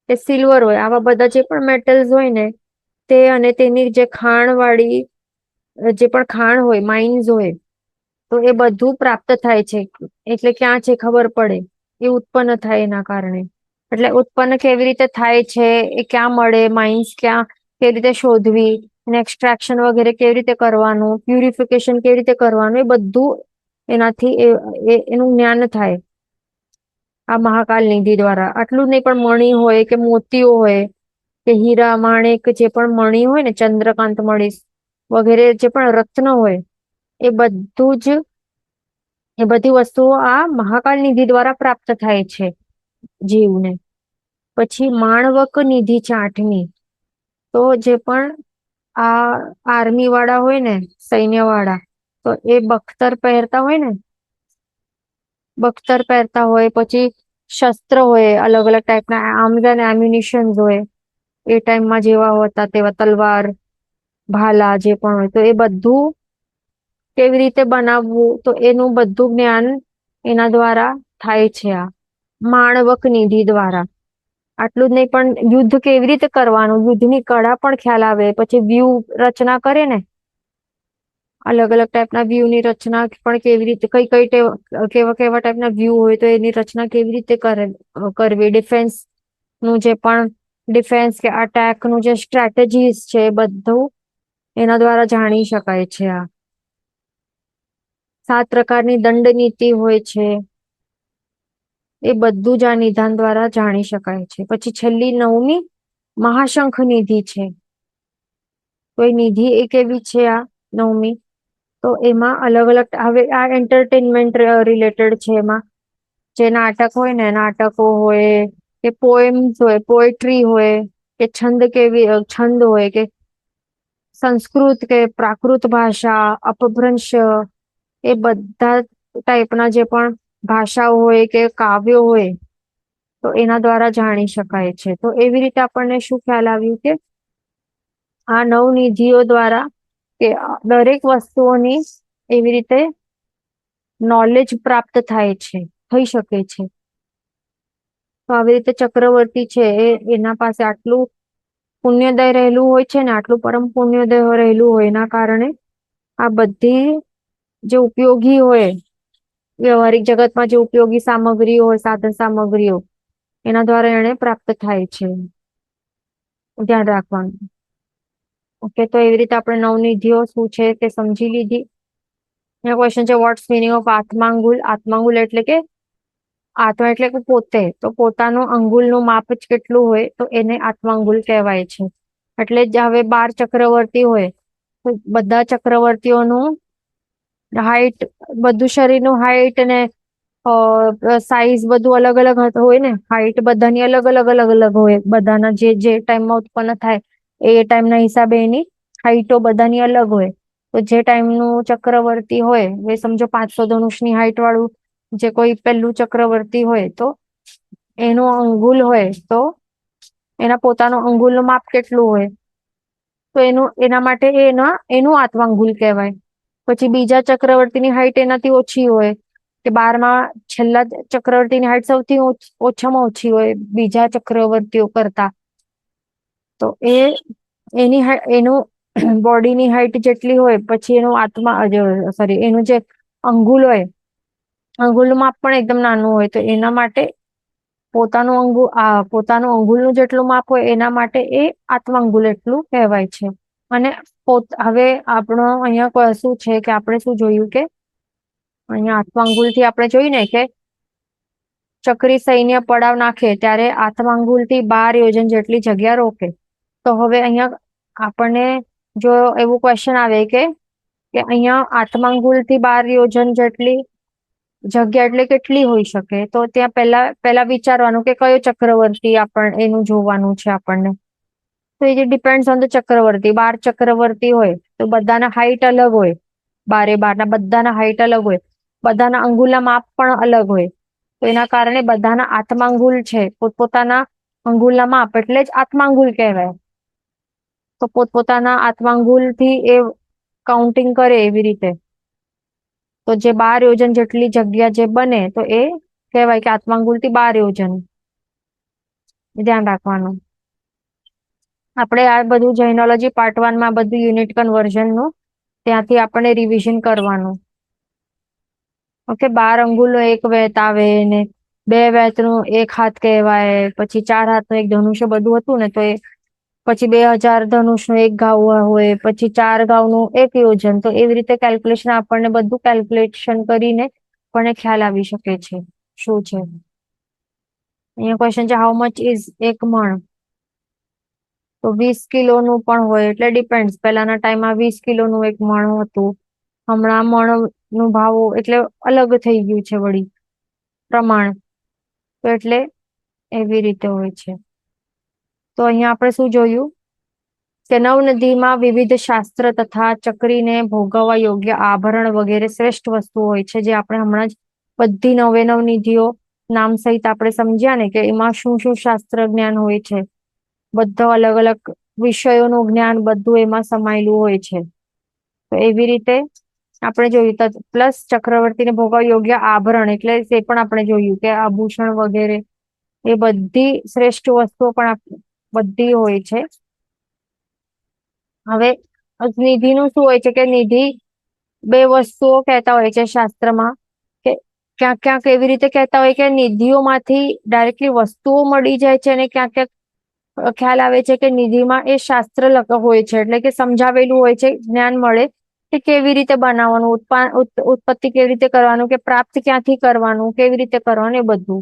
કે સિલ્વર હોય, આવા બધા જે પણ મેટલ્સ હોય ને, તે અને તેની જે ખાણ વાળી જે પણ ખાણ હોય, માઇન્સ હોય, તો એ બધું પ્રાપ્ત થાય છે. એટલે ક્યાં છે ખબર પડે, એ ઉત્પન્ન થાય એના કારણે. એટલે ઉત્પન્ન કેવી રીતે થાય છે, એ ક્યાં મળે, માઇન્સ ક્યાં, કેવી રીતે શોધવી, એક્સટ્રેક્શન વગેરે કેવી રીતે કરવાનું, પ્યુરિફિકેશન કેવી રીતે કરવાનું, એ બધું એનાથી એનું જ્ઞાન થાય આ મહાકાલ નિધિ દ્વારા. આટલું જ નહીં, પણ મણી હોય કે મોતીઓ હોય કે હીરા માણેક જે પણ મણી હોય ને, ચંદ્રકાંત મણી વગેરે જે પણ રત્ન હોય, એ બધું જ, એ બધી વસ્તુઓ આ મહાકાલ નિધિ દ્વારા પ્રાપ્ત થાય છે જીવને. પછી માણવક નિધિ છે આઠમી. તો જે પણ આ આર્મી વાળા હોય ને, સૈન્ય વાળા, તો એ બખ્તર પહેરતા હોય ને, બખ્તર પહેરતા હોય, પછી શસ્ત્ર હોય, અલગ અલગ ટાઈપના આર્મ્સ એન્ડ એમ્યુનિશન હોય, એ ટાઈમમાં જેવા હતા તેવા તલવાર, ભાલા જે પણ હોય, તો એ બધું કેવી રીતે બનાવવું, તો એનું બધું જ્ઞાન એના દ્વારા થાય છે આ માણવક નિધિ દ્વારા. આટલું જ નહીં, પણ યુદ્ધ કેવી રીતે કરવાનું, યુદ્ધની કળા પણ ખ્યાલ આવે. પછી વ્યૂહ રચના કરે ને, અલગ અલગ ટાઈપના વ્યૂહ ની રચના પણ કેવી રીતે, કેવા કેવા ટાઈપના વ્યૂહ હોય, તો એની રચના કેવી રીતે કરવી, ડિફેન્સ નું જે પણ ડિફેન્સ કે અટેક નું જે સ્ટ્રેટેજીસ છે, એ બધું એના દ્વારા જાણી શકાય છે. આ 7 પ્રકારની દંડ નીતિ હોય છે, એ બધું જ આ નિધાન દ્વારા જાણી શકાય છે. પછી છેલ્લી 9મી મહાશંખ નિધિ છે. તો એ નિધિ એક એવી છે આ 9મી, તો એમાં અલગ અલગ, હવે આ એન્ટરટેનમેન્ટ રિલેટેડ છે. એમાં જે નાટક હોય ને, નાટકો હોય કે પોએમ્સ હોય, પોએટ્રી હોય કે છંદ હોય કે સંસ્કૃત કે પ્રાકૃત ભાષા, અપભ્રંશ, એ બધા ટાઈપના જે પણ ભાષાઓ હોય કે કાવ્યો હોય, તો એના દ્વારા જાણી શકાય છે. તો એવી રીતે આપણને શું ખ્યાલ આવ્યું કે આ 9 નિધિઓ દ્વારા કે દરેક વસ્તુઓની એવી રીતે નોલેજ પ્રાપ્ત થાય છે, થઈ શકે છે. તો આવી રીતે ચક્રવર્તી છે, એના પાસે આટલું પુણ્યોદય રહેલું હોય છે ને, આટલું પરમ પુણ્યોદય રહેલું હોય, એના કારણે આ બધી જે ઉપયોગી હોય, વ્યવહારિક જગતમાં જે ઉપયોગી સામગ્રીઓ હોય, સાધન સામગ્રીઓ, એના દ્વારા એને પ્રાપ્ત થાય છે. ધ્યાન રાખવાનું. ઓકે, તો એવી રીતે આપણે નવનિધિઓ શું છે તે સમજી લીધી. ક્વેશ્ચન છે, વોટ્સ મીનિંગ ઓફ આત્માંગુલ? આત્માંગુલ એટલે કે આત્મા એટલે કે પોતે, તો પોતાનું અંગુલનું માપ જ કેટલું હોય તો એને આત્માંગુલ કહેવાય છે. એટલે જ હવે 12 ચક્રવર્તી હોય તો બધા ચક્રવર્તીઓનું હાઈટ, બધું શરીરનું હાઈટ ને સાઈઝ બધું અલગ અલગ હોય ને, હાઈટ બધાની અલગ અલગ અલગ અલગ હોય, બધાના જે ટાઈમમાં ઉત્પન્ન થાય એ ટાઈમના હિસાબે એની હાઈટો બધાની અલગ હોય. તો જે ટાઈમનું ચક્રવર્તી હોય, એ સમજો 500 ધનુષની હાઈટ વાળું જે કોઈ પહેલું ચક્રવર્તી હોય તો એનું અંગુલ હોય તો એના પોતાનું અંગુલનું માપ કેટલું હોય તો એના માટે એનું આત્માંગુલ કહેવાય. પછી બીજા ચક્રવર્તીની હાઈટ એનાથી ઓછી હોય, કે 12માં છેલ્લા ચક્રવર્તીની હાઈટ સૌથી ઓછામાં ઓછી હોય બીજા ચક્રવર્તીઓ કરતા, તો એનું બોડીની હાઈટ જેટલી હોય પછી એનું એનું જે અંગુલ હોય, અંગુલનું માપ પણ એકદમ નાનું હોય, તો એના માટે પોતાનું અંગુલનું જેટલું માપ હોય એના માટે એ આત્માંગુલ એટલું કહેવાય છે. અને હવે આપણો અહીંયા શું છે કે આપણે શું જોયું કે અહીંયા આત્માંગુલ થી આપણે જોયું ને કે ચક્રી સૈન્ય પડાવ નાખે ત્યારે આત્માંગુલ થી 12 યોજન જેટલી જગ્યા રોકે. તો હવે અહીંયા આપણને જો એવું ક્વેશ્ચન આવે કે અહીંયા આત્માંગુલ થી 12 યોજન જેટલી જગ્યા એટલે કેટલી હોઈ શકે, તો ત્યાં પહેલા વિચારવાનું કે કયો ચક્રવર્તી એનું જોવાનું છે આપણને. તો એ ડિપેન્ડ્સ ઓન ધ ચક્રવર્તી. 12 ચક્રવર્તી હોય તો બધાના હાઈટ અલગ હોય, 12 બધાના હાઈટ અલગ હોય, બધાના અંગુલના માપ પણ અલગ હોય. તો એના કારણે બધાના આત્માંગુલ છે પોતપોતાના અંગુલના માપ એટલે જ આત્માંગુલ કહેવાય. તો પોતપોતાના આત્માંગુલ થી એ કાઉન્ટિંગ કરે એવી રીતે. તો જે 12 યોજન જેટલી જગ્યા જે બને તો એ કહેવાય કે આત્માંગુલ થી 12 યોજન. ધ્યાન રાખવાનું. આપણે આ બધું જૈનોલોજી પાર્ટ 1 માં બધું યુનિટ કન્વર્ઝનનું ત્યાંથી આપણે રિવિઝન કરવાનું. ઓકે, 12 અંગુલનો એક વેત આવે ને 2 વેતનું 1 હાથ કહેવાય, પછી 4 હાથનું એક ધનુષ્ય બધું હતું ને તો એ પછી 2000 ધનુષનું એક ઘાવ હોય, પછી 4 ઘાવનું 1 યોજન. તો એવી રીતે કેલ્ક્યુલેશન આપણને બધું કેલ્ક્યુલેશન કરીને પણ ખ્યાલ આવી શકે છે શું છે. અહીંયા ક્વેશ્ચન છે હાઉ મચ ઇઝ 1 મણ. તો 20 કિલોનું પણ હોય, એટલે ડિપેન્ડ. પહેલાના ટાઈમમાં 20 કિલોનું 1 મણ હતું, હમણાં મણ નું ભાવ એટલે અલગ થઈ ગયું છે વળી પ્રમાણ. તો એટલે એવી રીતે હોય છે. તો અહીંયા આપણે શું જોયું કે નવનદીમાં વિવિધ શાસ્ત્ર તથા ચક્રીને ભોગવવા યોગ્ય આભરણ વગેરે શ્રેષ્ઠ વસ્તુઓ હોય છે, જે આપણે હમણાં જ બધી 99 નિધિઓ નામ સહિત આપણે સમજ્યા ને કે એમાં શું શું શાસ્ત્ર જ્ઞાન હોય છે. બધા અલગ અલગ વિષયોનું જ્ઞાન બધું એમાં સમાયેલું હોય છે. તો એવી રીતે આપણે જોયું. પ્લસ ચક્રવર્તીને ભોગવવા યોગ્ય આભરણ એટલે તે પણ આપણે જોયું કે આભૂષણ વગેરે એ બધી શ્રેષ્ઠ વસ્તુઓ પણ બધી હોય છે. હવે નિધિનું શું હોય છે કે નિધિ 2 વસ્તુઓ કહેતા હોય છે શાસ્ત્રમાં, કે ક્યાંક ક્યાંક એવી રીતે કહેતા હોય કે નિધિઓમાંથી ડાયરેક્ટલી વસ્તુઓ મળી જાય છે, અને ક્યાંક ક્યાંક ખ્યાલ આવે છે કે નિધિમાં એ શાસ્ત્ર હોય છે, એટલે કે સમજાવેલું હોય છે, જ્ઞાન મળે કે કેવી રીતે બનાવવાનું, ઉત્પત્તિ કેવી રીતે કરવાનું, કે પ્રાપ્ત ક્યાંથી કરવાનું, કેવી રીતે કરવાનું, એ બધું.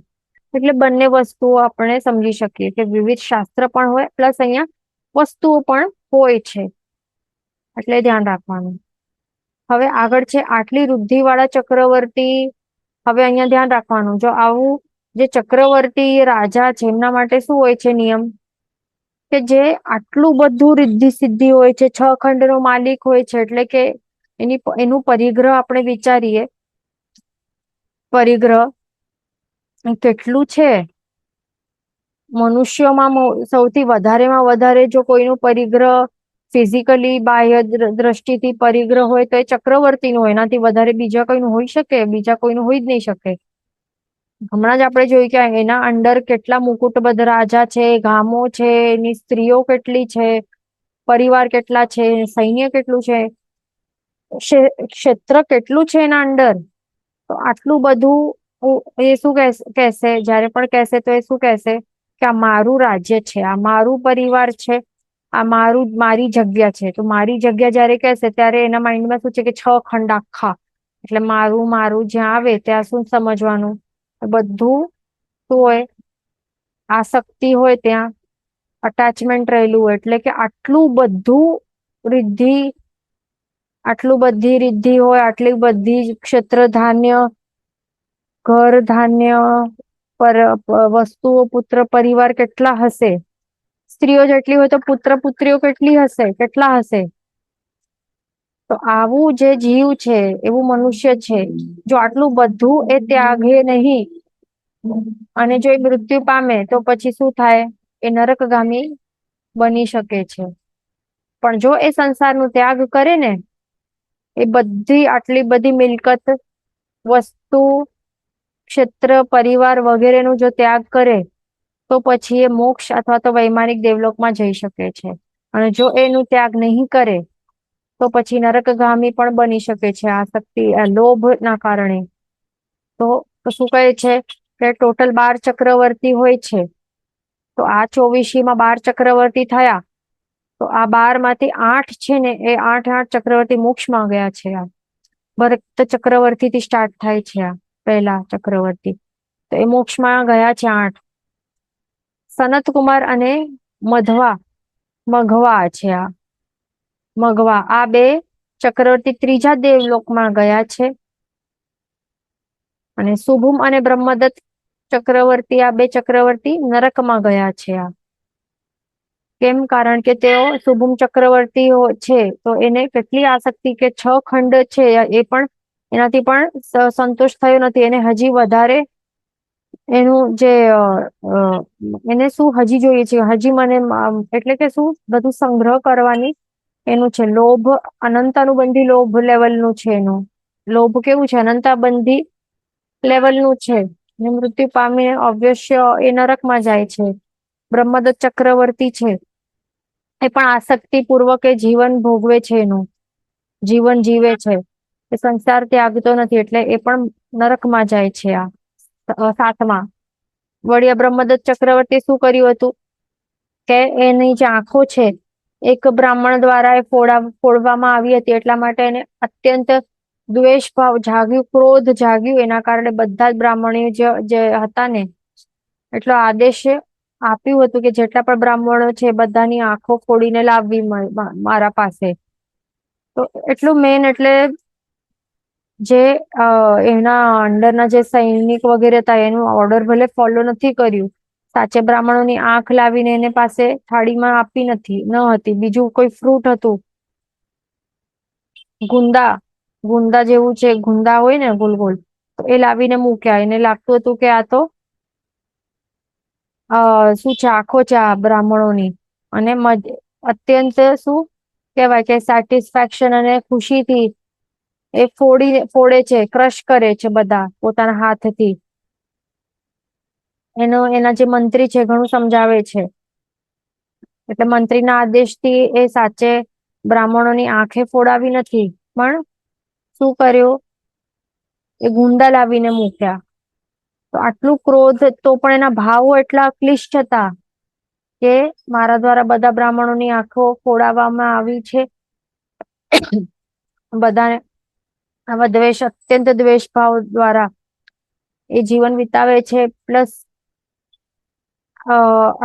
એટલે બંને વસ્તુઓ આપણે સમજી શકીએ કે વિવિધ શાસ્ત્ર પણ હોય પ્લસ અહીંયા વસ્તુઓ પણ હોય છે, એટલે ધ્યાન રાખવાનું. હવે આગળ છે આટલી વૃદ્ધિ વાળા ચક્રવર્તી. હવે અહીંયા ધ્યાન રાખવાનું, જો આવું જે ચક્રવર્તી રાજા છે એમના માટે શું હોય છે નિયમ, કે જે આટલું બધું રિદ્ધિ સિદ્ધિ હોય છે, 6 ખંડનો માલિક હોય છે, એટલે કે એનું પરિગ્રહ આપણે વિચારીએ, પરિગ્રહ કેટલું છે. મનુષ્યોમાં સૌથી વધારેમાં વધારે જો કોઈનું પરિગ્રહ ફિઝિકલી બાહ્ય દ્રષ્ટિથી પરિગ્રહ હોય તો એ ચક્રવર્તીનું હોય. એનાથી વધારે બીજા કોઈનું હોઈ શકે? બીજા કોઈનું હોઈ જ નહીં શકે. હમણાં જ આપણે જોયું કે એના અંડર કેટલા મુકુટબદ્ધ રાજા છે, ગામો છે, એની સ્ત્રીઓ કેટલી છે, પરિવાર કેટલા છે, સૈન્ય કેટલું છે, ક્ષેત્ર કેટલું છે એના અંડર. તો આટલું બધું એ શું કહેશે, જયારે પણ કહેશે તો એ શું કહેશે કે આ મારું રાજ્ય છે, આ મારું પરિવાર છે, આ મારી જગ્યા છે. તો મારી જગ્યા જયારે કહેશે ત્યારે એના માઇન્ડમાં શું છે કે 6 ખંડ આખા, એટલે મારું મારું જ્યાં આવે ત્યાં શું સમજવાનું બધું શું હોય, આસક્તિ હોય ત્યાં, અટેચમેન્ટ રહેલું હોય, એટલે કે રિદ્ધિ આટલું બધી રિદ્ધિ હોય, આટલી બધી ક્ષેત્ર ધાન્ય, ઘર ધાન્ય, પર વસ્તુઓ, પુત્ર પરિવાર કેટલા હશે, સ્ત્રીઓ જેટલી હોય તો પુત્ર પુત્રીઓ કેટલા હશે. તો આવું જે જીવ છે, એવું મનુષ્ય છે, જો આટલું બધું એ ત્યાગે નહીં અને જો એ મૃત્યુ પામે તો પછી શું થાય, એ નરકગામી બની શકે છે. પણ જો એ સંસારનો ત્યાગ કરે ને, એ બધી આટલી બધી મિલકત, વસ્તુ, ક્ષેત્ર, પરિવાર વગેરેનું જો ત્યાગ કરે તો પછી એ મોક્ષ અથવા તો વૈમાનિક દેવલોકમાં જઈ શકે છે. અને જો એનું ત્યાગ નહીં કરે તો પછી નરકગામી પણ બની શકે છે, આસક્તિ, લોભ ના કારણે. તો શું કહે છે કે ટોટલ 12 ચક્રવર્તી હોય છે. તો આ 24 માં 12 ચક્રવર્તી થયા. તો આ 12 માંથી 8 છે ને, એ 8 ચક્રવર્તી મોક્ષમાં ગયા છે. આ ભરત ચક્રવર્તી થી સ્ટાર્ટ થાય છે, આ પહેલા ચક્રવર્તી. તો એ મોક્ષમાં ગયા છે 8. સનત કુમાર અને મઘવા છે. આ બે ચક્રવર્તી ત્રીજા દેવલોકમાં ગયા છે. અને શુભમ અને બ્રહ્મદત્ત ચક્રવર્તી, આ બે ચક્રવર્તી નરકમાં ગયા છે. આ કેમ? કારણ કે તેઓ શુભમ ચક્રવર્તી છે તો એને કેટલી આસક્તિ કે 6 ખંડ છે, એ પણ એનાથી પણ સંતોષ થયો નથી. એને હજી વધારે એનું જે એને શું હજી જોઈએ છે, હજી મને, એટલે કે શું, બધું સંગ્રહ કરવાની એનું છે લોભ. અનંતાનુબંધી લોભ લેવલનું છે એનું. લોભ કેવું છે? અનંતાબંધી લેવલનું છે. ને મૃત્યુ પામીને અવશ્ય એ નરકમાં જાય છે. બ્રહ્મદત્ત ચક્રવર્તી છે, એ પણ આસક્તિ પૂર્વક એ જીવન ભોગવે છે, એનું જીવન જીવે છે. એ સંસાર ત્યાગતો નથી, એટલે એ પણ નરકમાં જાય છે. આ 7માં વળી બ્રહ્મદત્ત ચક્રવર્તી શું કર્યું હતું કે એની જે આંખો છે, એક બ્રાહ્મણ દ્વારા ફોડવામાં આવી હતી. એટલા માટે એને અત્યંત દ્વેષ ભાવ જાગ્યું, ક્રોધ જાગ્યું. એના કારણે બધા જ બ્રાહ્મણો જે હતા ને, એટલો આદેશ આપ્યું હતું કે જેટલા પણ બ્રાહ્મણો છે, બધાની આંખો ફોડીને લાવવી મારા પાસે. તો એટલું મેન, એટલે જે એના અંડરના જે સૈનિક વગેરે હતા, એનું ઓર્ડર ભલે ફોલો નથી કર્યું. સાચે બ્રાહ્મણોની આંખ લાવીને એને પાસે થાળીમાં આપી ન હતી. બીજું કોઈ ફ્રૂટ હતું, ગુંદા જેવું છે, ગુંદા હોય ને ગોલ ગોલ, તો એ લાવીને મૂક્યા. એને લાગતું હતું કે આ તો શું છે, આંખો છે આ બ્રાહ્મણોની. અને અત્યંત શું કહેવાય કે સેટિસ્ફેક્શન અને ખુશીથી એ ફોડે છે, ક્રશ કરે છે બધા પોતાના હાથથી. એના જે મંત્રી છે ઘણું સમજાવે છે. એટલે મંત્રીના આદેશથી એ સાચે બ્રાહ્મણોની આંખે ફોડાવી નથી, પણ શું કર્યું, એ ગુંદા લાવીને મૂક્યા. તો આટલું ક્રોધ, તો પણ એના ભાવો એટલા ક્લિષ્ટ હતા કે મારા દ્વારા બધા બ્રાહ્મણોની આંખો ફોડાવવામાં આવી છે. બધાને આવા અત્યંત દ્વેષ ભાવ દ્વારા એ જીવન વિતાવે છે. પ્લસ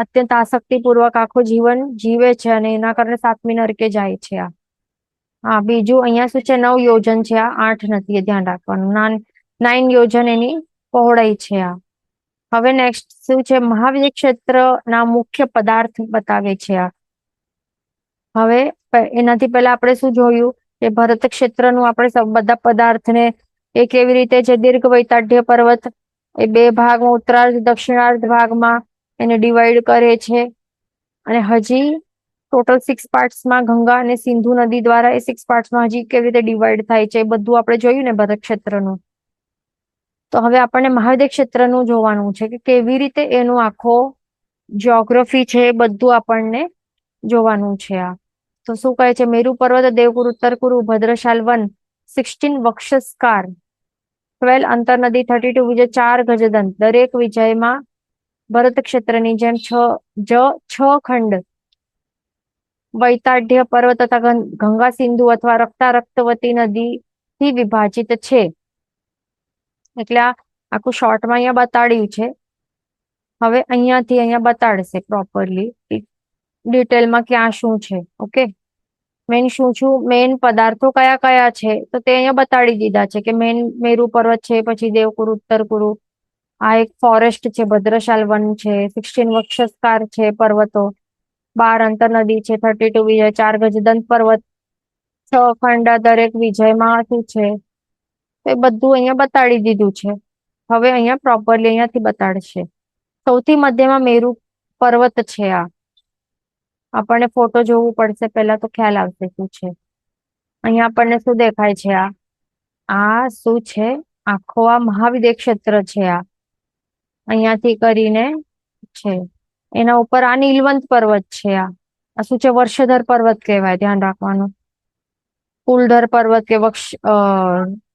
અત્યંત આસક્તિપૂર્વક આખું જીવન જીવે છે, અને એના કારણે 7મી નરકે જાય છે. હા, બીજું અહીંયા શું છે, 9 યોજન છે. આ 8 નથી, એ ધ્યાન રાખવાનું. 9 યોજન એની પહોળાઈ છે. આ હવે નેક્સ્ટ શું છે, મહાવીર ક્ષેત્ર ના મુખ્ય પદાર્થ બતાવે છે. આ હવે એનાથી પહેલા આપણે શું જોયું કે ભરત ક્ષેત્રનું આપણે બધા પદાર્થને એ કેવી રીતે છે, દીર્ઘ વૈતાઢ્ય પર્વત એ 2 ભાગમાં, ઉત્તરાર્ધ દક્ષિણાર્ધ ભાગમાં એને ડિવાઈડ કરે છે. અને હજી ટોટલ 6 પાર્ટ્સમાં ગંગા અને સિંધુ નદી દ્વારા એ 6 પાર્ટ્સમાં હજી કેવી રીતે ડિવાઈડ થાય છે, એ બધું આપણે જોયું ને ભરત ક્ષેત્રનું. તો હવે આપણને મહાવિદ્ય ક્ષેત્રનું જોવાનું છે કે કેવી રીતે એનું આખો જ્યોગ્રાફી છે, એ બધું આપણને જોવાનું છે. આ તો શું કહે છે, મેરુ પર્વત, દેવકુરુ, ઉત્તરકુરુ, ભદ્રશાલ વન, 16 વક્ષસ્કાર, 12 અંતર નદી, 32 વિજય, 4 ગજદંત. દરેક વિજયમાં ભરત ક્ષેત્રની જેમ 6 ખંડ વૈતાઢ્ય પર્વત તથા ગંગા, સિંધુ અથવા રક્તવતી નદી થી વિભાજિત છે. એટલે આ આખું શોર્ટમાં અહીંયા બતાડ્યું છે. હવે અહીંયાથી અહીંયા બતાડશે પ્રોપરલી ડિટેલમાં ક્યાં શું છે. ઓકે, મેન મેન પદાર્થો કયા કયા છે તો તે અહીંયા બતાડી દીધા છે કે મેન મેરુ પર્વત છે, પછી દેવકુરુ, ઉત્તરકુરુ, આ એક ફોરેસ્ટ છે, ભદ્રશાલ વન છે, 16 વક્ષસ્કાર છે પર્વતો, 12 અંતર નદી છે, 32 વિજય, 4 ગજદંત પર્વત, 6 ખંડા, દરેક વિજયમાં શું છે એ બધું અહીંયા બતાડી દીધું છે. હવે અહીંયા પ્રોપરલી અહીંયાથી બતાડશે. સૌથી મધ્યમાં મેરુ પર્વત છે. આપણને ફોટો જોવું પડશે પહેલા તો ખ્યાલ આવશે શું છે. અહીંયા આપણને શું દેખાય છે? આ શું છે? આખો આ મહાવિદ્ય ક્ષેત્ર છે. અહીંયાથી કરીને છે એના ઉપર આ નીલવંત પર્વત છે. આ શું છે? વર્ષધર પર્વત કહેવાય, ધ્યાન રાખવાનું. ફૂલધર પર્વત કે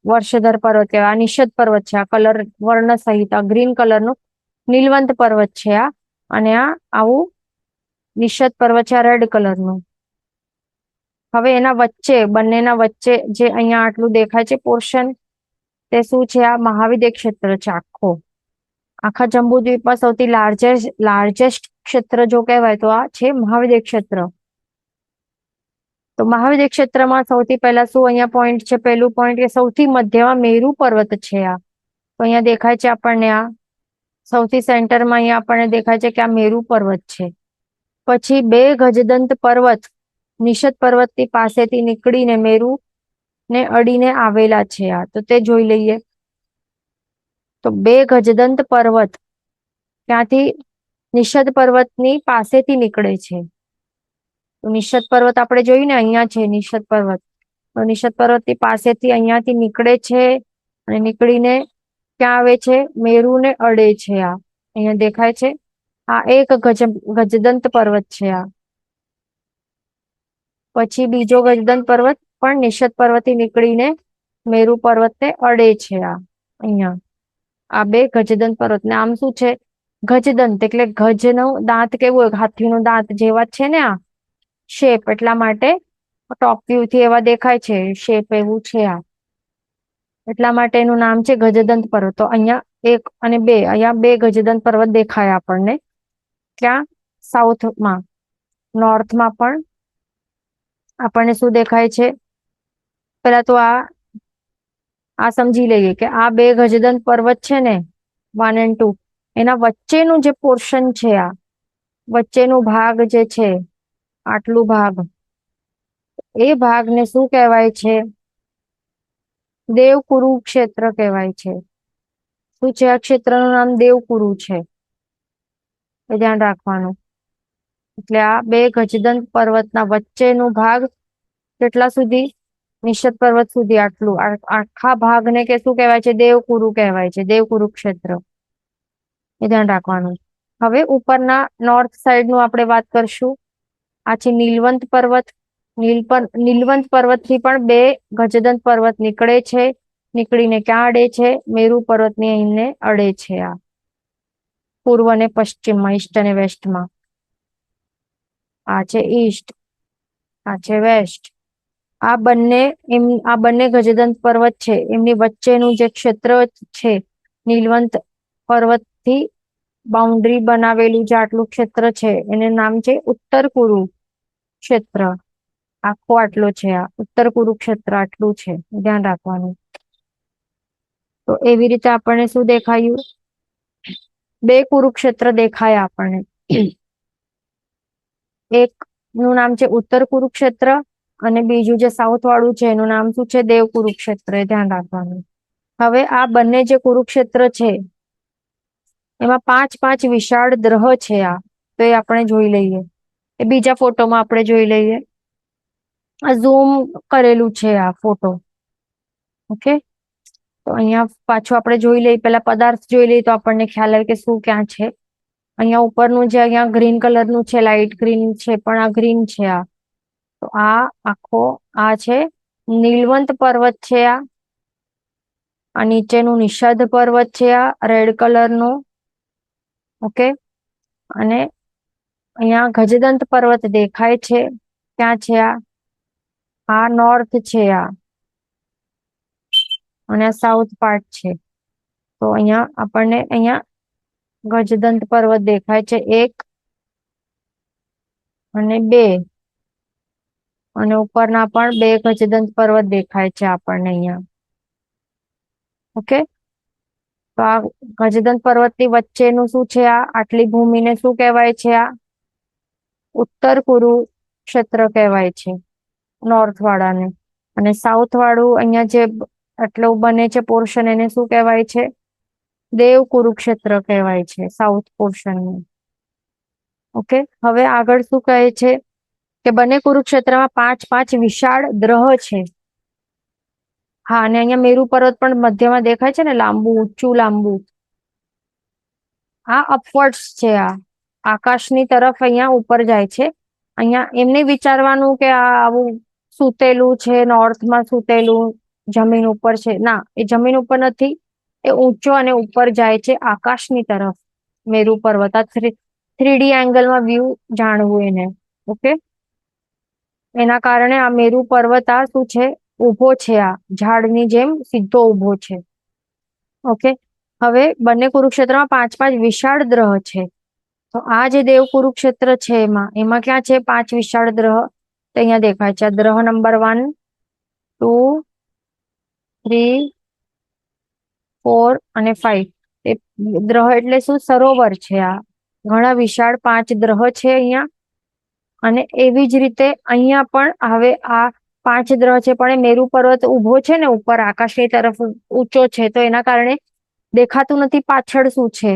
વર્ષધર પર્વત કહેવાય. આ નિષદ પર્વત છે. આ કલર વર્ણ સહિત આ ગ્રીન કલરનું નીલવંત પર્વત છે. અને આ આવું નિષદ પર્વત છે, આ રેડ કલરનું. હવે એના વચ્ચે, બંનેના વચ્ચે જે અહીંયા આટલું દેખાય છે પોર્શન, તે શું છે? આ મહાવિદ્ય ક્ષેત્ર છે. આખા જંબુદ્વીપમાં સૌથી લાર્જેસ્ટ ક્ષેત્ર જો કહેવાય તો આ છે મહાવિદ્ય ક્ષેત્ર. તો મહાવિદ્ય ક્ષેત્રમાં સૌથી પહેલા શું અહીંયા પોઈન્ટ છે? પહેલું પોઈન્ટ કે સૌથી મધ્યમાં મેરુ પર્વત છે. તો અહીંયા દેખાય છે આપણને આ સૌથી સેન્ટરમાં અહીંયા આપણને દેખાય છે કે આ મેરુ પર્વત છે. પછી 2 ગજદંત પર્વત નિષદ પર્વતની પાસેથી નીકળીને મેરુ ને અડીને આવેલા છે. તો તે જોઈ લઈએ. તો 2 ગજદંત પર્વત ત્યાંથી નિષદ પર્વતની પાસેથી નીકળે છે. તો નિષદ પર્વત આપણે જોયું ને, અહીંયા છે નિષદ પર્વત. તો નિષદ પર્વતની પાસેથી અહીંયાથી નીકળે છે અને નીકળીને ક્યાં આવે છે? મેરુને અડે છે. અહીંયા દેખાય છે આ એક ગજદંત પર્વત છે. પછી બીજો ગજદંત પર્વત પણ નિષદ પર્વતથી નીકળીને મેરુ પર્વતને અડે છે. અહીંયા આ 2 ગજદંત પર્વત ને આમ શું છે? ગજદંત એટલે ગજનો દાંત કેવું હોય? હાથીનો દાંત જેવા છે ને આ શેપ, એટલા માટે ટોપ વ્યૂ થી એવા દેખાય છે. શેપ એવું છે એટલા માટે એનું નામ છે ગજદંત પર્વત. તો અહીંયા 1 અને 2, અહીંયા 2 ગજદંત પર્વત દેખાય આપણને. ક્યાં? સાઉથમાં. નોર્થમાં પણ આપણને શું દેખાય છે? પેલા તો આ સમજી લઈએ કે આ 2 ગજદંત પર્વત છે ને, 1 અને 2, એના વચ્ચેનું જે પોર્શન છે, આ વચ્ચેનું ભાગ જે છે, આટલું ભાગ, એ ભાગને શું કહેવાય છે? દેવકુરુ ક્ષેત્ર કહેવાય છે. શું છે? આ ક્ષેત્રનું નામ દેવકુરુ છે. એ ધ્યાન રાખવાનું. એટલે આ 2 ગજદંત પર્વતના વચ્ચેનું ભાગ કેટલા સુધી? નિષદ પર્વત સુધી. આટલું આખા ભાગને કે શું કહેવાય છે? દેવકુરુ કહેવાય છે. દેવકુરુ ક્ષેત્ર. એ ધ્યાન રાખવાનું. હવે ઉપરના નોર્થ સાઈડ નું આપણે વાત કરશું. આ છે નીલવંત પર્વત. નીલવંત પર્વત થી પણ 2 ગજદંત પર્વત નીકળે છે. નીકળીને ક્યાં અડે છે? મેરુ પર્વતની અહીંને અડે છે. આ પૂર્વ અને પશ્ચિમમાં, ઈસ્ટ અને વેસ્ટમાં. આ છે ઈસ્ટ, આ છે વેસ્ટ. આ બંને ગજદંત પર્વત છે, એમની વચ્ચેનું જે ક્ષેત્ર છે, નીલવંત પર્વત થી બાઉન્ડ્રી બનાવેલું જે આટલું ક્ષેત્ર છે, એને નામ છે ઉત્તરકુરુ ક્ષેત્ર. આખો આટલો છે આ ઉત્તરકુરુ ક્ષેત્ર. આટલું છે, ધ્યાન રાખવાનું. તો એવી રીતે આપણને શું દેખાયું? 2 કુરુક્ષેત્ર દેખાયા આપણને. એક નું નામ છે ઉત્તર કુરુક્ષેત્ર અને બીજું જે સાઉથ વાળું છે એનું નામ શું છે? દેવ કુરુક્ષેત્ર. એ ધ્યાન રાખવાનું. હવે આ બંને જે કુરુક્ષેત્ર છે એમાં 5-5 વિશાળ દ્રહ છે. તો એ આપણે જોઈ લઈએ. એ બીજા ફોટોમાં આપણે જોઈ લઈએ. આ ઝૂમ કરેલું છે આ ફોટો. ઓકે, તો અહીંયા પાછું આપણે જોઈ લઈએ. પેલા પદાર્થ જોઈ લઈએ તો આપણને ખ્યાલ આવે કે શું ક્યાં છે. અહીંયા ઉપરનું જે અહીંયા ગ્રીન કલરનું છે, લાઇટ ગ્રીન છે, પણ આ ગ્રીન છે. તો આ આખો આ છે નીલવંત પર્વત છે. આ નીચેનું નિષદ પર્વત છે, આ રેડ કલરનું. ઓકે, અને અહીંયા ગજદંત પર્વત દેખાય છે. ક્યાં છે? આ નોર્થ છે. અને આ સાઉથ પાર્ટ છે. તો અહીંયા આપણને અહીંયા ગજદંત પર્વત દેખાય છે 1 અને 2 અને ઉપરના પણ 2 ગજદંત પર્વત દેખાય છે આપણને અહીંયા. ઓકે, તો આ ગજદંત પર્વતની વચ્ચેનું શું છે? આટલી ભૂમિને શું કહેવાય છે? આ ઉત્તર કુરુક્ષેત્ર કહેવાય છે, નોર્થ વાળાને. અને સાઉથ વાળું અહીંયા જે આટલું બને છે પોર્શન, એને શું કહેવાય છે? દેવ કુરુક્ષેત્ર કહેવાય છે, સાઉથ પોર્શન. ઓકે, હવે આગળ શું કહે છે કે બંને કુરુક્ષેત્રમાં 5-5 વિશાળ દ્રહ છે. હા, અને અહીંયા મેરુ પર્વત પણ મધ્યમાં દેખાય છે ને, લાંબુ, ઊંચું લાંબુ. આ અપવર્ડ્સ છે, આ આકાશની તરફ અહીંયા ઉપર જાય છે. અહીંયા એમને વિચારવાનું કે આ આવું સૂતેલું છે, નોર્થમાં સૂતેલું જમીન ઉપર છે. ના, એ જમીન ઉપર નથી, એ ઊંચો અને ઉપર જાય છે આકાશની તરફ. મેરુ પર્વત આ 3D એંગલમાં વ્યૂ જાણવું એને. ઓકે, એના કારણે આ મેરુ પર્વત આ શું છે? ઉભો છે, આ ઝાડની જેમ સીધો ઉભો છે. ઓકે, હવે બંને કુરુક્ષેત્રમાં 5-5 વિશાળ દ્રહ છે. તો આ જે દેવ કુરુક્ષેત્ર છે એમાં ક્યાં છે 5 વિશાળ દ્રહ? તો અહીંયા દેખાય છે. દ્રહ નંબર 1, 2, 3, 4 અને 5. એ દ્રહ એટલે શું? સરોવર છે. આ ઘણા વિશાળ 5 દ્રહ છે અહીંયા. અને એવી જ રીતે અહીંયા પણ હવે આ 5 દ્રહ છે, પણ એ મેરુ પર્વત ઉભો છે ને ઉપર આકાશની તરફ ઊંચો છે, તો એના કારણે દેખાતું નથી પાછળ શું છે.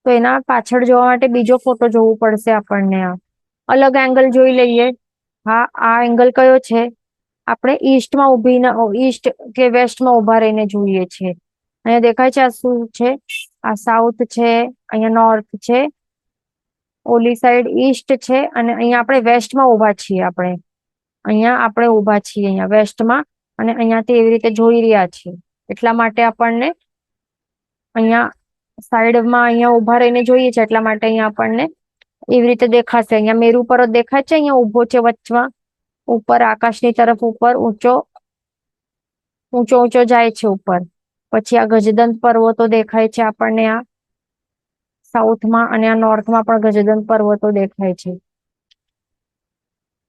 તો એના પાછળ જોવા માટે બીજો ફોટો જોવું પડશે આપણને. આ અલગ એંગલ જોઈ લઈએ. હા, આ એંગલ કયો છે? આપણે ઈસ્ટમાં ઈસ્ટ કે વેસ્ટમાં ઉભા રહીને જોઈએ છીએ. અહીંયા દેખાય છે આ શું છે? આ સાઉથ છે, અહીંયા નોર્થ છે, ઓલી સાઈડ ઈસ્ટ છે, અને અહીંયા આપણે વેસ્ટમાં ઉભા છીએ. આપણે ઉભા છીએ અહીંયા વેસ્ટમાં, અને અહીંયાથી એવી રીતે જોઈ રહ્યા છીએ. એટલા માટે આપણને અહીંયા સાઈડમાં અહીંયા ઉભા રહીને જોઈએ છે, એટલા માટે અહીંયા આપણને એવી રીતે દેખાશે. અહીંયા મેરુ પર્વત દેખાય છે, અહીંયા ઉભો છે વચમાં, ઉપર આકાશની તરફ ઉપર ઊંચો ઊંચો જાય છે ઉપર. પછી આ ગજદંત પર્વતો દેખાય છે આપણને આ સાઉથમાં, અને આ નોર્થમાં પણ ગજદંત પર્વતો દેખાય છે.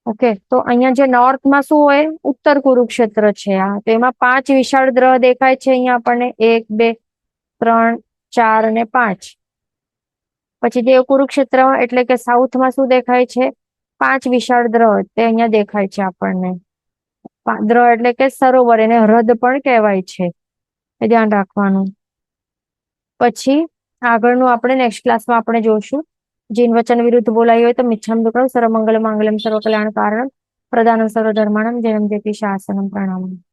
ઓકે, તો અહીંયા જે નોર્થમાં શું હોય? ઉત્તર કુરુક્ષેત્ર છે. આ તો એમાં 5 વિશાળ દ્રહ દેખાય છે અહીંયા આપણને, 1, 2, 3, 4 અને 5. પછી દેવ કુરુક્ષેત્ર એટલે કે સાઉથમાં શું દેખાય છે? 5 વિશાળ દ્રહ, તે અહીંયા દેખાય છે આપણને. દ્રહ એટલે કે સરોવર, એને હ્રદ પણ કહેવાય છે, એ ધ્યાન રાખવાનું. પછી આગળનું આપણે નેક્સ્ટ ક્લાસમાં આપણે જોશું. જીન વચન વિરુદ્ધ બોલાયું હોય તો મિચ્છામ દુક્કડમ સર્વમંગલ માંગલ્યમ સર્વ કલ્યાણ કારણમ પ્રધાનમ સર્વધર્માણમ જયમ જેતિ શાસનમ પ્રણામ.